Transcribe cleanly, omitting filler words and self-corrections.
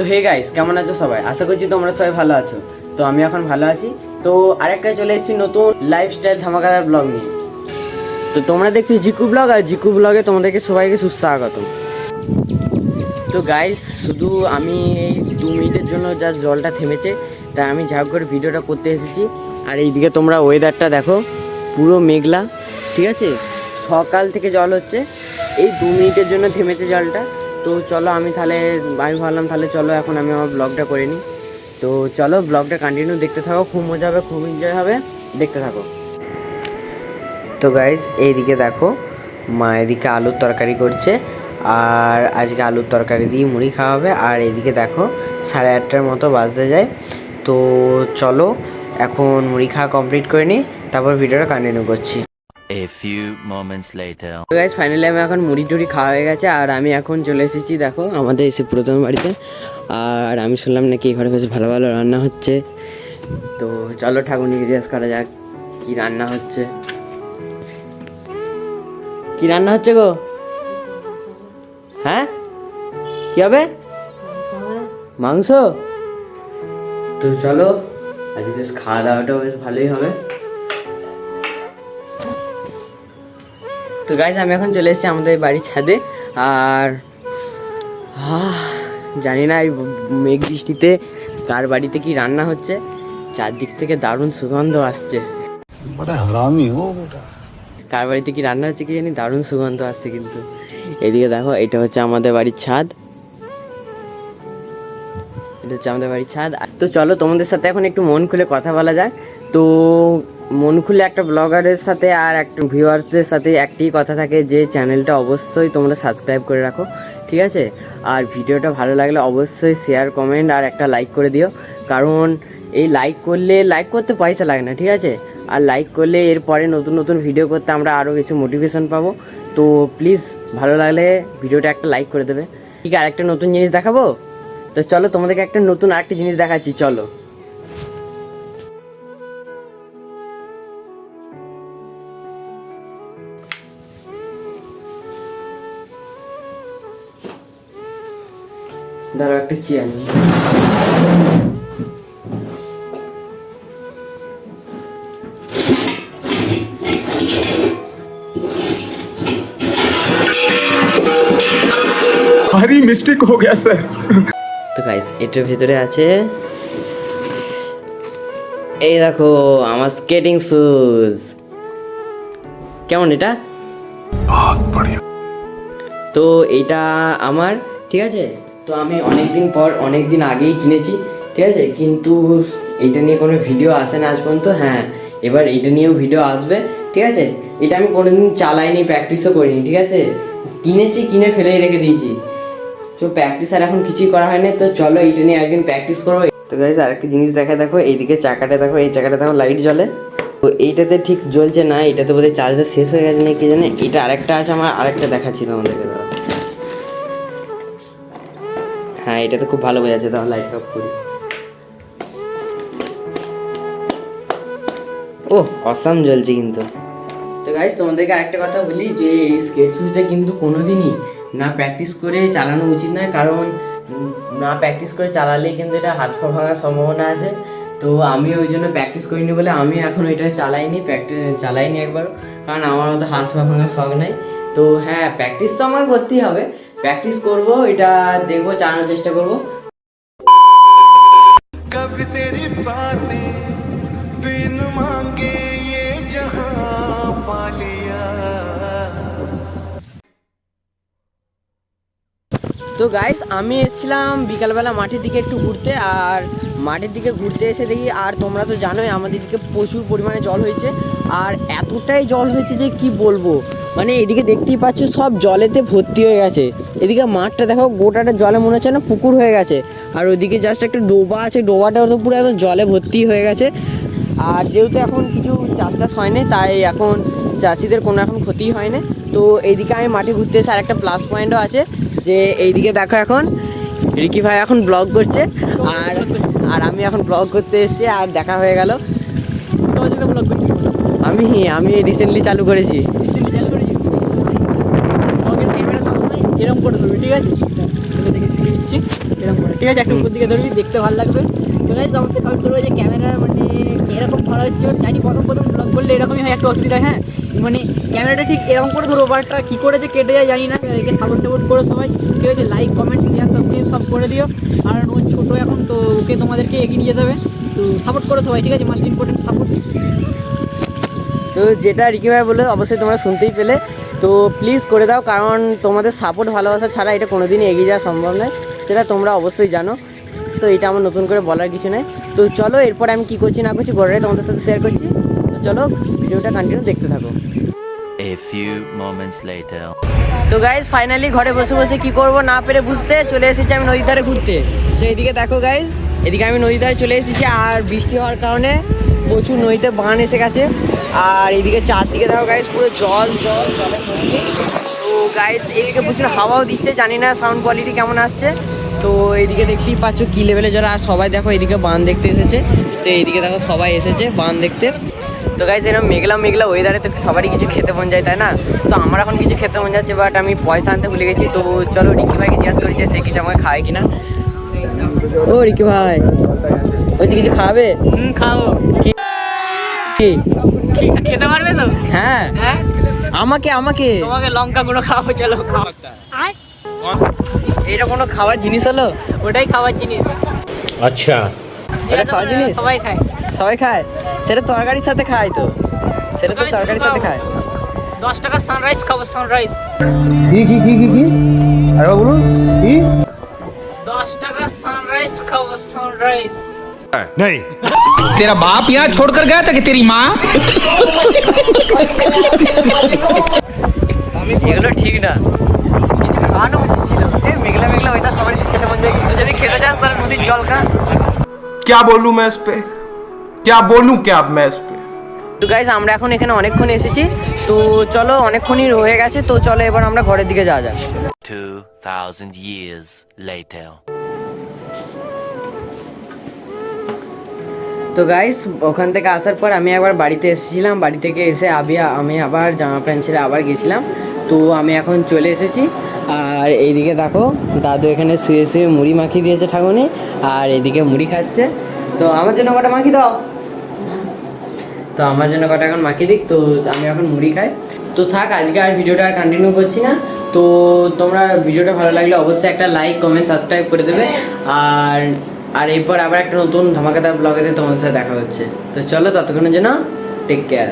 Hey guys, কেমন আছো সবাই? আশা করছি তোমরা সবাই ভালো আছো। তো আমি এখন ভালো আছি। তো আরেকটা চলে এসেছি নতুন লাইফস্টাইল ধামাকাদার ব্লগ নিয়ে। তো তোমরা দেখছো জিকু ব্লগ, আর জিকু ব্লগে তোমাদেরকে সবাইকে সুস্বাগতম। তো গাইস, শুধু আমি এই 2 মিনিটের জন্য যা জলটা থেমেছে তাই আমি ঝাঁক করে ভিডিওটা করতে এসেছি। আর এইদিকে তোমরা ওয়েদারটা দেখো, পুরো মেঘলা, ঠিক আছে? সকাল থেকে জল হচ্ছে, এই 2 মিনিটের জন্য থেমেছে জলটা। তো চলো আমি ভাবলাম তাহলে চলো এখন আমি আমার ব্লগটা করে নিই। তো চলো ব্লগটা কন্টিনিউ দেখতে থাকো, খুব মজা হবে, খুব এনজয় হবে, দেখতে থাকো। তো গাইজ এইদিকে দেখো, মা এদিকে আলুর তরকারি করছে, আর আজকে আলুর তরকারি দিয়ে মুড়ি খাওয়া হবে। আর এদিকে দেখো 8:30টার মতো বাজতে যায়। তো চলো এখন মুড়ি খাওয়া কমপ্লিট করে নিই, তারপর ভিডিওটা কন্টিনিউ করছি। A few moments later. তো গাইজ ফাইনালি আমি এখন মুড়ি টুড়ি খাওয়া হয়ে গেছে, আর আমি এখন চলে এসেছি দেখো আমাদের এসে প্রথম বাড়িতে। আর আমি শুনলাম নাকি এই ঘরে বেশ ভালো ভালো রান্না হচ্ছে। তো চলো ঠাকুরনিকে জিজ্ঞেস করা যাক কি রান্না হচ্ছে। কি রান্না হচ্ছে গো? হ্যাঁ, কি হবে? মাংস? তো চলো আজকে বেশ খাওয়া দাওয়াটাও বেশ ভালোই হবে। তো গাইজ আমি এখন চলে এসেছি আমাদের বাড়ির ছাদে। আর জানি না এই মেঘ বৃষ্টিতে কার বাড়িতে কি রান্না হচ্ছে, চারদিক থেকে দারুণ সুগন্ধ আসছে। কার বাড়িতে কি রান্না হচ্ছে কি জানি, দারুণ সুগন্ধ আসছে কিন্তু। এদিকে দেখো, এটা হচ্ছে আমাদের বাড়ির ছাদ, এটা হচ্ছে আমাদের বাড়ির ছাদ। তো চলো তোমাদের সাথে এখন একটু মন খুলে কথা বলা যায়। তো মন খুলে একটা ব্লগারের সাথে আর একটা ভিউয়ার্সদের সাথে একটাই কথা থাকে, যে চ্যানেলটা অবশ্যই তোমরা সাবস্ক্রাইব করে রাখো, ঠিক আছে? আর ভিডিওটা ভালো লাগলে অবশ্যই শেয়ার, কমেন্ট আর একটা লাইক করে দিও। কারণ এই লাইক করতে পয়সা লাগে না, ঠিক আছে? আর লাইক করলে এরপরে নতুন নতুন ভিডিও করতে আমরা আরও বেশি মোটিভেশন পাবো। তো প্লিজ ভালো লাগলে ভিডিওটা একটা লাইক করে দেবে। ঠিক আছে, আরেকটা নতুন জিনিস দেখাবো। তো চলো তোমাদেরকে একটা নতুন আরেকটা জিনিস দেখাচ্ছি, চলো। ধরো একটা চেয়ার নিয়ে, भारी मिस्टेक हो गया सर। তো গাইস এটার ভেতরে আছে, এই দেখো আমার স্কেটিং শুজ। কেমন এটা? बहुत बढ़िया। তো এইটা আমার, ঠিক আছে? তো আমি অনেক দিন আগেই কিনেছি, ঠিক আছে? কিন্তু এইটা নিয়ে কোনো ভিডিও আসে না আজ পর্যন্ত। হ্যাঁ, এবার এটা নিয়েও ভিডিও আসবে, ঠিক আছে? এটা আমি কোনোদিন চালাইনি, প্র্যাকটিসও করিনি, ঠিক আছে? কিনে ফেলেই রেখে দিয়েছি। তো প্র্যাকটিস আর এখন কিছুই করা হয়নি। তো চলো এইটা নিয়ে একদিন প্র্যাকটিস করবো। তো গাইস আরেকটা জিনিস দেখো, এইদিকে চাকাটা দেখো, এই চাকাটা দেখো লাইট জ্বলে। তো এইটাতে ঠিক জ্বলছে না, এটাতে বোধহয় চার্জটা শেষ হয়ে গেছে না কি জানে। এটা আরেকটা আছে, আমার আরেকটা দেখাচ্ছি তোমাদেরকে দাঁড়াও। হ্যাঁ, এটাতে খুব ভালো বোঝা যাচ্ছে, তাহলে লাইট অফ করি। ও অসাম জ্বলছে কিন্তু। তো গাইস তোমাদেরকে আরেকটা কথা বলি, যে এই স্কেচ শুজটা কিন্তু কোনোদিনই না প্র্যাকটিস করে চালানো উচিত নয়। কারণ না প্র্যাকটিস করে চালালেই কিন্তু এটা হাত পা ভাঙার সম্ভাবনা আছে। তো আমি ওই জন্য প্র্যাকটিস করিনি বলে আমি এখন এটা চালাইনি একবার, কারণ আমার মতো হাত পা ভাঙার শখ নেই। তো হ্যাঁ, প্র্যাকটিস তো আমাকে করতেই হবে, প্র্যাকটিস করবো, এটা দেখবো, চালানোর চেষ্টা করবো। कभी तेरी बातें बिन मांगे ये जहां पा लिया। তো গাইস আমি এসেছিলাম বিকালবেলা মাঠের দিকে একটু ঘুরতে, আর মাঠের দিকে ঘুরতে এসে দেখি, আর তোমরা তো জানোই আমাদের দিকে প্রচুর পরিমাণে জল হয়েছে। আর এতটাই জল হয়েছে যে কি বলবো, মানে এদিকে দেখতেই পাচ্ছ সব জলেতে ভর্তি হয়ে গেছে। এদিকে মাঠটা দেখো, গোটাটা জলে মনে হচ্ছে না পুকুর হয়ে গেছে। আর ওইদিকে জাস্ট একটা ডোবা আছে, ডোবাটা তো পুরো একদম জলে ভর্তি হয়ে গেছে। আর যেহেতু এখন কিছু চাষবাস হয়নি, তাই এখন চাষিদের কোনো এখন ক্ষতি হয় না। তো এইদিকে আমি মাঠে ঘুরতে এসে আর একটা প্লাস পয়েন্টও আছে, যে এইদিকে দেখো এখন রিকি ভাই এখন ব্লগ করছে, আর আমি এখন ব্লগ করতে এসেছি, আর দেখা হয়ে গেল। ব্লগ করছি আমি রিসেন্টলি চালু করেছি। এরকম করে দেবে, ঠিক আছে? দেখে শিখে দিচ্ছি, এরকম করে। ঠিক আছে, একটা উপর দিকে ধরবি, দেখতে ভালো লাগবে। তো গাইস অবশ্যই কমেন্ট করবে যে ক্যামেরা মানে এরকম ধরা হচ্ছে, জানি প্রথম ব্লগ করলে এরকমই হয়, একটা অসুবিধা। হ্যাঁ মানে ক্যামেরাটা ঠিক এরকম করে ধরবো, বাটটা কী করে যে কেটে যায় জানি না। একে সাপোর্ট টাপোর্ট করো সবাই, ঠিক আছে, লাইক কমেন্ট শেয়ার সাবস্ক্রাইব সব করে দিও। আর ও ছোটো এখন, তো ওকে তোমাদেরকে এগিয়ে নিয়ে যেতে হবে, তো সাপোর্ট করো সবাই, ঠিক আছে, মাস্ট ইম্পর্টেন্ট সাপোর্ট। তো যেটা রিকি ভাই বলে অবশ্যই তোমরা শুনতেই পেলে, তো প্লিজ করে দাও, কারণ তোমাদের সাপোর্ট ভালোবাসা ছাড়া এটা কোনোদিনই এগিয়ে যাওয়া সম্ভব নয়, সেটা তোমরা অবশ্যই জানো। তো এটা আমার নতুন করে বলার কিছু নেই। তো চলো এরপর আমি কী করছি না করছি ঘরে তোমাদের সাথে শেয়ার করছি। তো চলো ভিডিওটা কন্টিনিউ দেখতে থাকো। A few moments later. তো গাইজ ফাইনালি ঘরে বসে বসে কি করব না পেরে বুঝতে চলে এসেছি আমি নদীর ধারে ঘুরতে। তো এদিকে দেখো গাইজ, এদিকে আমি নদীর ধারে চলে এসেছি, আর বৃষ্টি হওয়ার কারণে প্রচুর নদীতে বান এসে গেছে। আর এইদিকে চারদিকে দেখো গাইজ পুরো জল জল জলে ভর্তি। তো গাইজ এইদিকে প্রচুর হাওয়াও দিচ্ছে, জানি না সাউন্ড কোয়ালিটি কেমন আসছে। তো এইদিকে দেখতেই পাচ্ছ কী লেভেলে যারা, আর সবাই দেখো এইদিকে বান দেখতে এসেছে। তো এইদিকে দেখো সবাই এসেছে বান দেখতে। তো গাইজ এরকম মেঘলা মেঘলা ওয়েদারে তো সবারই কিছু খেতে মন যায়, তাই না? তো আমার এখন কিছু খেতে মন যাচ্ছে, বাট আমি পয়সা আনতে ভুলে গেছি। তো চলো রিকি ভাইকে জিজ্ঞাসা করি যে সে কিছু আমাকে খায় কিনা। ও রিকি ভাই বলছি কিছু খাবে? খাও, কি কি? খেতে পারবে তো? হ্যাঁ হ্যাঁ আমাকে আমাকে তোমাকে লঙ্কা গুঁড়ো খাওয়াবো, চলো খাও। এটা কোনো খাওয়ার জিনিস হলো? ওটাই খাওয়ার জিনিস। अच्छा এটা খাওয়ার জিনিস সবাই খায়। সবাই খায়? সেটা তরকারির সাথে খায়, তো সেটা তো তরকারির সাথে খায়। 10 টাকা সানরাইজ খাবো, সানরাইজ। কি আরে বলুন কি 10 টাকা সানরাইজ খাবো, সানরাইজ। तेरा बाप यहाँ छोड़कर गया था कि तेरी माँ? এগুলো ঠিক না, কিছু খাওয়ানো উচিত ছিল। মেঘলা মেঘলা ওইটা সবারই খেতে মন যায়, কিছু যদি খেতে চাস তাহলে নদীর জল খা। क्या बोलूं मैं इस पे, क्या बोलूं क्या अब मैं इस पे। তো গাইস আমরা এখন এখানে অনেকক্ষণ এসেছি, তো চলো অনেকক্ষণই হয়ে গেছে, তো চলো এবার আমরা ঘরের দিকে যাওয়া যাক। 2000 years later. তো গাইস ওখান থেকে আসার পর আমি একবার বাড়িতে এসেছিলাম, বাড়ি থেকে এসে আমি আবার জামা প্যান্ট ছেড়ে আবার গেছিলাম। তো আমি এখন চলে এসেছি, আর এইদিকে দেখো দাদু এখানে শুয়ে শুয়ে মুড়ি মাখিয়ে দিয়েছে ঠাকুনি, আর এইদিকে মুড়ি খাচ্ছে। তো আমার জন্য কটা মাখি দাও, তো আমার জন্য কটা এখন মাখিয়ে দিক। তো আমি এখন মুড়ি খাই। তো থাক আজকে আর ভিডিওটা আর কন্টিনিউ করছি না। তো তোমরা ভিডিওটা ভালো লাগলে অবশ্যই একটা লাইক কমেন্ট সাবস্ক্রাইব করে দেবে। আর এরপর আবার একটা নতুন ধামাকাদার ব্লগেতে তোমাদের সাথে দেখা হচ্ছে। তো চলো ততক্ষণের জন্য টেক কেয়ার।